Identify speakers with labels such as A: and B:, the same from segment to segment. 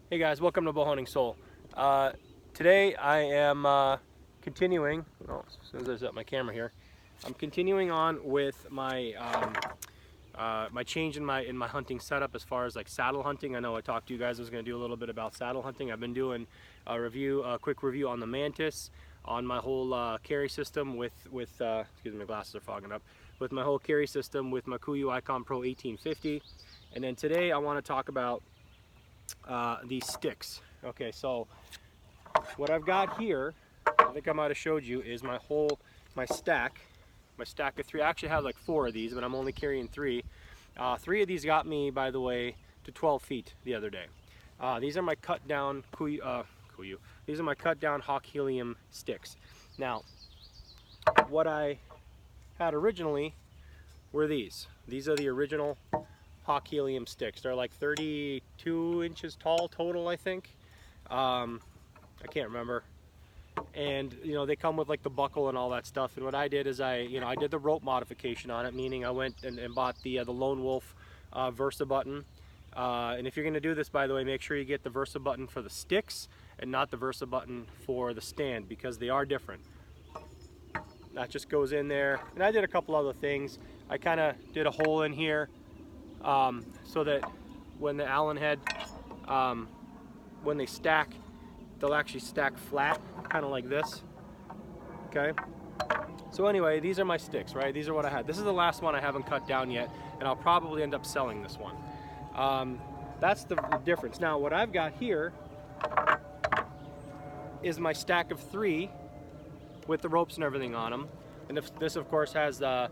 A: Hey guys, welcome to Bowhunting Soul. Today I am continuing, as soon as I set my camera here, I'm continuing on with my my change in my hunting setup as far as like saddle hunting. I know I talked to you guys, I was going to do a little bit about saddle hunting. I've been doing a quick review on the Mantis, on my whole carry system with excuse me, my glasses are fogging up, with my whole carry system with my Kuiu Icon Pro 1850. And then today I want to talk about these sticks. Okay, so what I've got here, I think I might have showed you, is my stack of three. I actually have like 4 of these, but I'm only carrying 3. 3 of these got me, by the way, to 12 feet the other day. These are my cut down These are my cut down Hawk Helium sticks. Now, what I had originally were these. These are the original Hawk Helium sticks. They're like 32 inches tall total, I think. I can't remember. And you know, they come with like the buckle and all that stuff. And what I did is I did the rope modification on it, meaning I went and bought the Lone Wolf Versa button. And if you're going to do this, by the way, make sure you get the Versa button for the sticks and not the Versa button for the stand, because they are different. That just goes in there. And I did a couple other things. I kind of did a hole in here so that when the Allen head, when they stack, they'll actually stack flat, kind of like this. Okay. So anyway, these are my sticks, right? These are what I had. This is the last one I haven't cut down yet, and I'll probably end up selling this one. That's the difference. Now, what I've got here is my stack of 3 with the ropes and everything on them. And this, of course, has the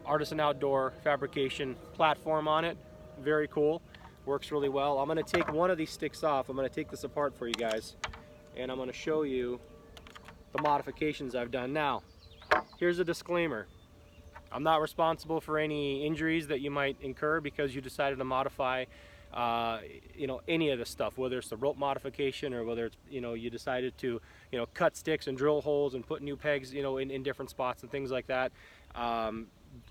A: Artisan Outdoor Fabrication platform on it. Very cool. Works really well. I'm going to take one of these sticks off. I'm going to take this apart for you guys, and I'm going to show you the modifications I've done. Now, here's a disclaimer. I'm not responsible for any injuries that you might incur because you decided to modify any of this stuff, whether it's the rope modification or whether it's, you decided to, cut sticks and drill holes and put new pegs, in different spots and things like that.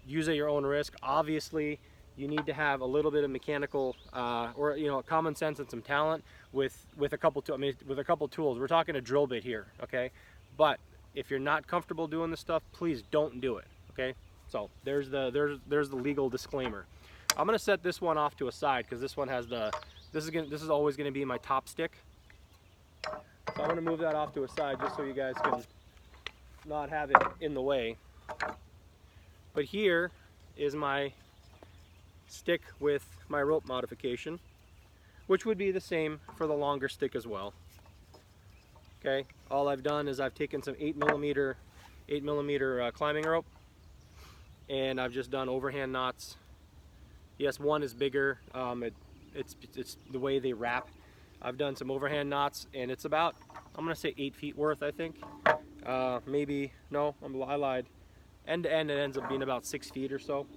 A: Use at your own risk. Obviously, you need to have a little bit of mechanical or common sense and some talent with a couple tools. We're talking a drill bit here, okay? But if you're not comfortable doing this stuff, please don't do it, okay? So there's the legal disclaimer. I'm gonna set this one off to a side because this one has this is always gonna be my top stick. So I'm gonna move that off to a side just so you guys can not have it in the way. But here is my stick with my rope modification, which would be the same for the longer stick as well. Okay, all I've done is I've taken some 8mm climbing rope, and I've just done overhand knots. Yes, one is bigger. It's the way they wrap. I've done some overhand knots, and it's about, I'm gonna say 8 feet worth, I think. Maybe, no, I lied. End to end, it ends up being about 6 feet or so.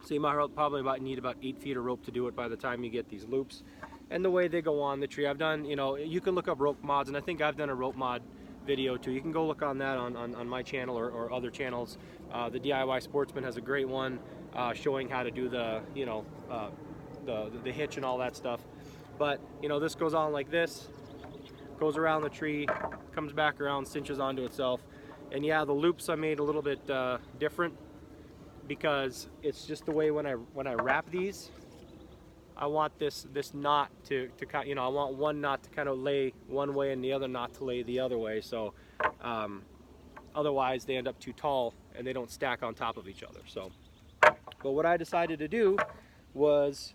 A: So you might probably need about 8 feet of rope to do it by the time you get these loops. And the way they go on the tree, I've done, you can look up rope mods, and I think I've done a rope mod video too. You can go look on that on my channel or other channels. The DIY Sportsman has a great one showing how to do the hitch and all that stuff. But this goes on like this, goes around the tree, comes back around, cinches onto itself. And yeah, the loops I made a little bit different because it's just the way when I wrap these, I want this knot to I want one knot to kind of lay one way and the other knot to lay the other way. So otherwise they end up too tall and they don't stack on top of each other. So, but what I decided to do was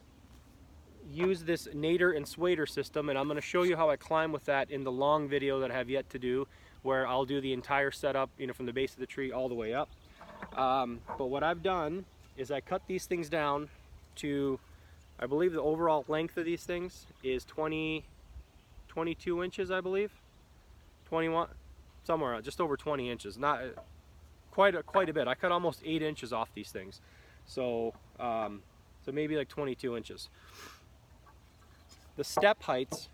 A: use this Nader and Swader system, and I'm going to show you how I climb with that in the long video that I have yet to do, where I'll do the entire setup, from the base of the tree all the way up. But what I've done is I cut these things down to, I believe the overall length of these things is 22 inches, I believe. 21, somewhere just over 20 inches. Not quite a bit. I cut almost 8 inches off these things. So so maybe like 22 inches. The step heights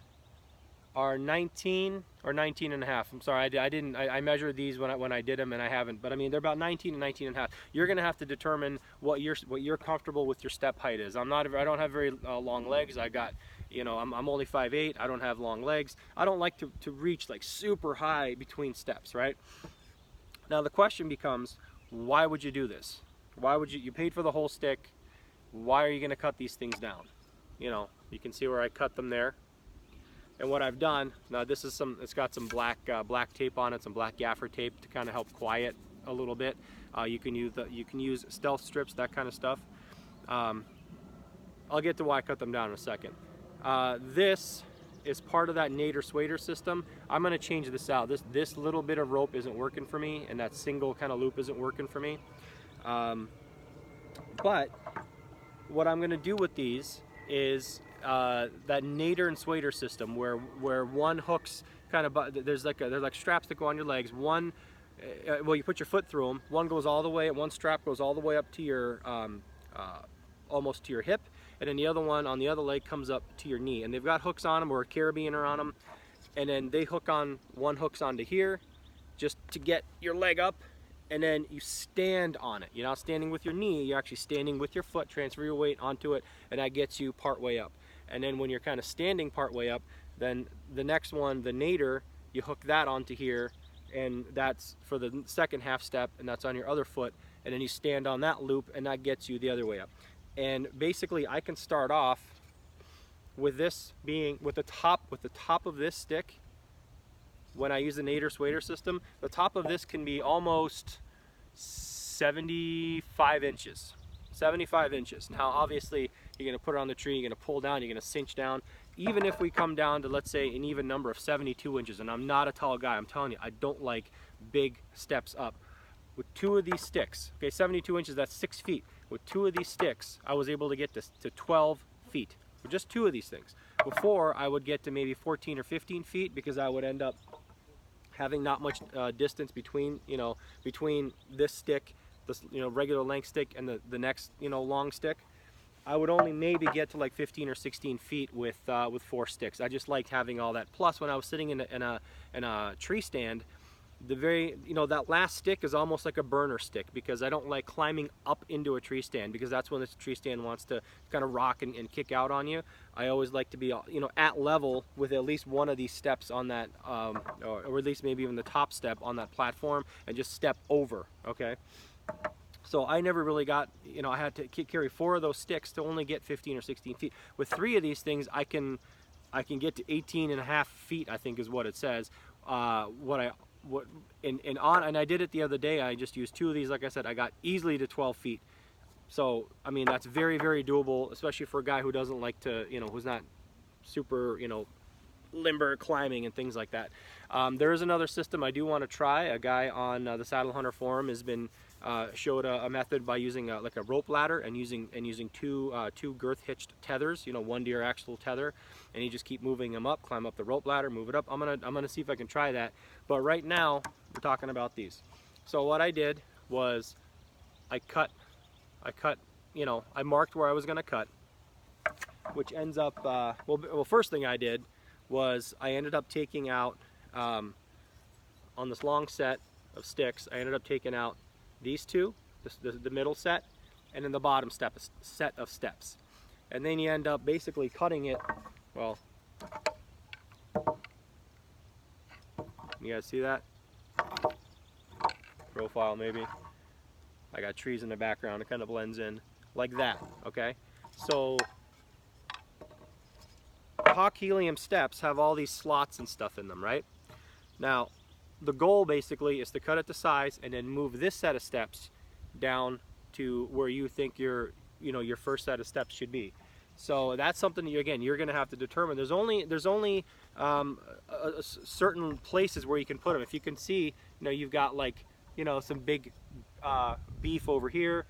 A: are 19 or 19 and a half. I'm sorry, I measured these when I did them, and I haven't, but I mean, they're about 19 and 19 and a half. You're gonna have to determine what you're comfortable with your step height is. I don't have very long legs. I got, You know, I'm only 5'8", I don't have long legs. I don't like to reach like super high between steps, right? Now the question becomes, why would you do this? Why would you paid for the whole stick, why are you gonna cut these things down? You know, you can see where I cut them there. And what I've done, now this is it's got some black tape on it, some black gaffer tape to kind of help quiet a little bit. You can use stealth strips, that kind of stuff. I'll get to why I cut them down in a second. This is part of that Nader Der System. I'm going to change this out. This little bit of rope isn't working for me, and that single kind of loop isn't working for me. But what I'm going to do with these is that Nader Der System, where one hooks kind of, there's like straps that go on your legs. One, well, you put your foot through them. One goes all the way. One strap goes all the way up to your almost to your hip, and then the other one on the other leg comes up to your knee. And they've got hooks on them, or a carabiner on them, and then they hook on, one hooks onto here, just to get your leg up. And then you stand on it. You're not standing with your knee, you're actually standing with your foot, transfer your weight onto it, and that gets you part way up. And then when you're kind of standing part way up, then the next one, the Nader, you hook that onto here, and that's for the second half step, and that's on your other foot, and then you stand on that loop, and that gets you the other way up. And basically I can start off with this being, with the top of this stick. When I use the Nader Der System, the top of this can be almost 75 inches. 75 inches. Now obviously you're going to put it on the tree, you're going to pull down, you're going to cinch down. Even if we come down to, let's say, an even number of 72 inches, and I'm not a tall guy, I'm telling you, I don't like big steps up. With two of these sticks, okay, 72 inches, that's 6 feet. With two of these sticks, I was able to get to 12 feet. With just two of these things. Before, I would get to maybe 14 or 15 feet because I would end up having not much distance between, between this stick, this regular length stick, and the next long stick. I would only maybe get to like 15 or 16 feet with 4 sticks. I just liked having all that. Plus, when I was sitting in a tree stand, the very that last stick is almost like a burner stick, because I don't like climbing up into a tree stand, because that's when this tree stand wants to kind of rock and kick out on you. I always like to be at level with at least one of these steps on that, or at least maybe even the top step on that platform, and just step over. Okay, so I never really got, I had to carry 4 of those sticks to only get 15 or 16 feet. With 3 of these things, I can get to 18 and a half feet, I think is what it says. And I did it the other day. I just used 2 of these. Like I said, I got easily to 12 feet. So I mean, that's very, very doable, especially for a guy who doesn't like to, who's not super, limber climbing and things like that. There is another system I do want to try. A guy on the Saddle Hunter forum has been showed a method by using like a rope ladder and using 2 girth hitched tethers, one to your actual tether, and you just keep moving them up, climb up the rope ladder, move it up. I'm gonna see if I can try that. But right now we're talking about these. So what I did was I marked where I was gonna cut, which ends up well, first thing I did was I ended up taking out on this long set of sticks, I ended up taking out these 2, the middle set, and then the bottom set of steps. And then you end up basically cutting it, well, you guys see that? Profile maybe. I got trees in the background, it kind of blends in like that, okay? So Hawk Helium Steps have all these slots and stuff in them, right? Now, the goal basically is to cut it to size and then move this set of steps down to where you think your first set of steps should be. So that's something you're going to have to determine. There's only certain places where you can put them. If you can see, you've got like some big beef over here.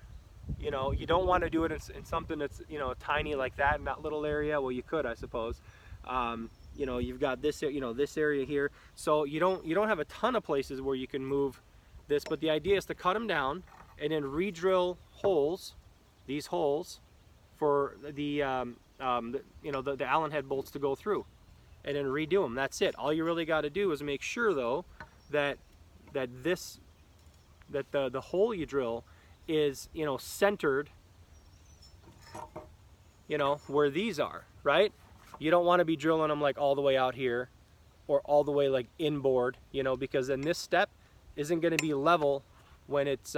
A: You don't want to do it in something that's tiny like that in that little area. Well, you could, I suppose. You've got this, this area here. So you don't have a ton of places where you can move this, but the idea is to cut them down and then re-drill holes, these holes, for the Allen head bolts to go through, and then redo them. That's it. All you really got to do is make sure though that the hole you drill is centered, where these are, right? you don't want to be drilling them like all the way out here or all the way like inboard, you know, because then this step isn't going to be level when it's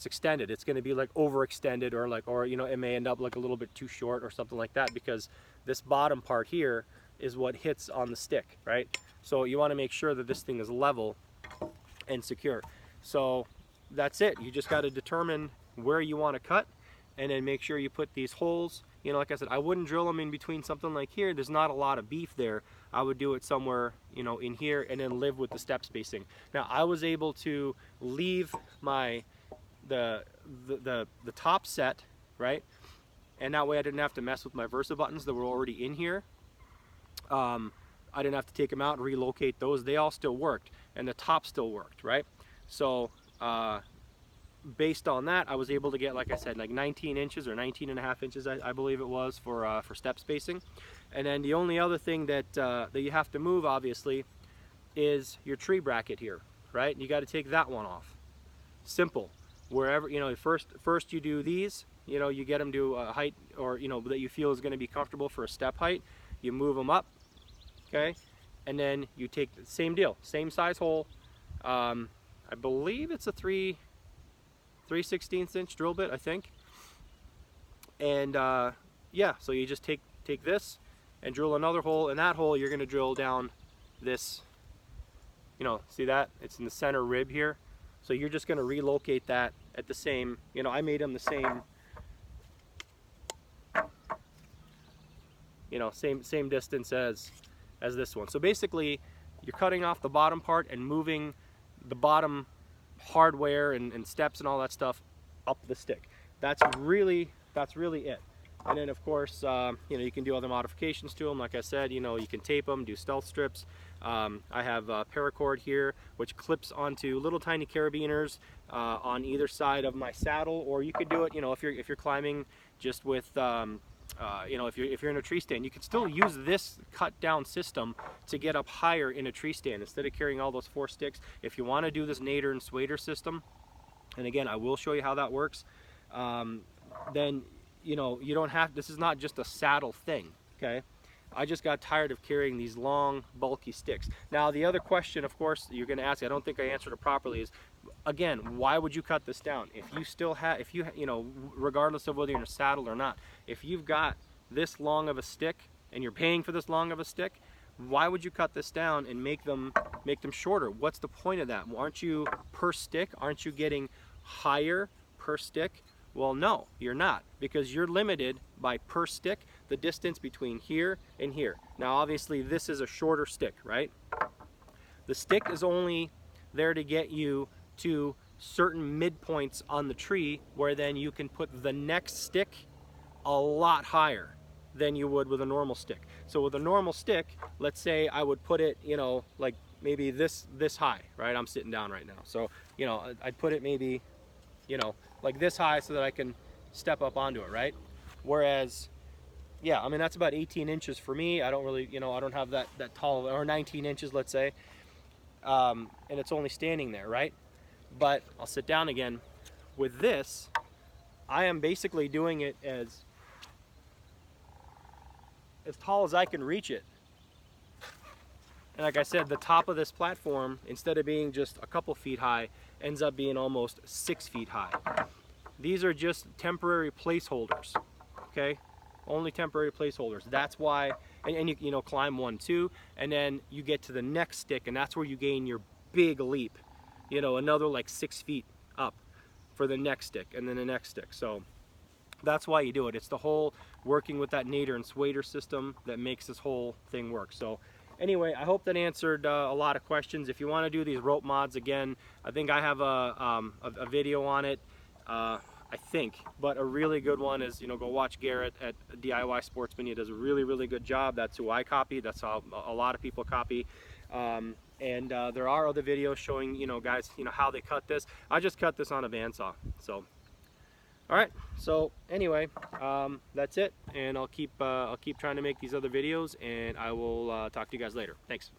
A: extended. It's going to be like overextended, or you know, it may end up like a little bit too short or something like that, because this bottom part here is what hits on the stick, right? So you want to make sure that this thing is level and secure. So that's it. You just got to determine where you want to cut, and then make sure you put these holes. You know, like I said, I wouldn't drill them in between something like here. There's not a lot of beef there. I would do it somewhere, you know, in here, and then live with the step spacing. Now, I was able to leave my the top set, right? And that way I didn't have to mess with my Versa buttons that were already in here. I didn't have to take them out and relocate those. They all still worked, and the top still worked, right? So based on that, I was able to get, like I said, like 19 inches or 19.5 inches, I believe it was, for step spacing. And then the only other thing that you have to move, obviously, is your tree bracket here, right? You got to take that one off. Simple. Wherever, you know, first you do these, you know, you get them to a height, or, you know, that you feel is going to be comfortable for a step height. You move them up, okay? And then you take the same deal, same size hole. I believe it's a 3/16 inch drill bit, I think. And yeah, so you just take this and drill another hole. In that hole, you're going to drill down this, you know, see that? It's in the center rib here. So you're just going to relocate that at the same, you know, I made them the same, you know, same distance as this one. So basically, you're cutting off the bottom part and moving the bottom hardware and steps and all that stuff up the stick. That's really it. And then, of course, you know, you can do other modifications to them. Like I said, you know, you can tape them, do stealth strips. I have paracord here, which clips onto little tiny carabiners on either side of my saddle, or you could do it, you know, if you're climbing just with, you know, if you're in a tree stand, you can still use this cut down system to get up higher in a tree stand instead of carrying all those 4 sticks. If you want to do this Nader and Swader system, and again, I will show you how that works, then, you know, you don't have, this is not just a saddle thing, okay? I just got tired of carrying these long, bulky sticks. Now, the other question, of course, you're going to ask, I don't think I answered it properly, is, again, why would you cut this down? If you still have, you know, regardless of whether you're in a saddle or not, if you've got this long of a stick and you're paying for this long of a stick, why would you cut this down and make them shorter? What's the point of that? Aren't you, per stick, aren't you getting higher per stick? Well, no, you're not, because you're limited by, per stick, the distance between here and here. Now, obviously, this is a shorter stick, right? The stick is only there to get you to certain midpoints on the tree, where then you can put the next stick a lot higher than you would with a normal stick. So with a normal stick, let's say I would put it, you know, like maybe this high, right? I'm sitting down right now. So, you know, I'd put it maybe, you know, like this high so that I can step up onto it, right? Whereas, yeah, I mean, that's about 18 inches for me. I don't really, you know, I don't have that tall, or 19 inches, let's say. And it's only standing there, right? But I'll sit down again. With this, I am basically doing it as tall as I can reach it. And like I said, the top of this platform, instead of being just a couple feet high, ends up being almost 6 feet high. These are just temporary placeholders, okay? Only temporary placeholders. That's why, and you know, climb 1, 2, and then you get to the next stick, and that's where you gain your big leap. You know, another like 6 feet up for the next stick, and then the next stick. So that's why you do it. It's the whole working with that Nader and Swader system that makes this whole thing work. So anyway, I hope that answered a lot of questions. If you want to do these rope mods, again, I think I have a video on it, I think, but a really good one is, you know, go watch Garrett at DIY Sportsman. He does a really good job. That's who I copy. That's how a lot of people copy. And there are other videos showing, you know, guys, you know, how they cut this. I just cut this on a bandsaw. So, all right. So anyway, that's it. And I'll keep trying to make these other videos, and I will talk to you guys later. Thanks.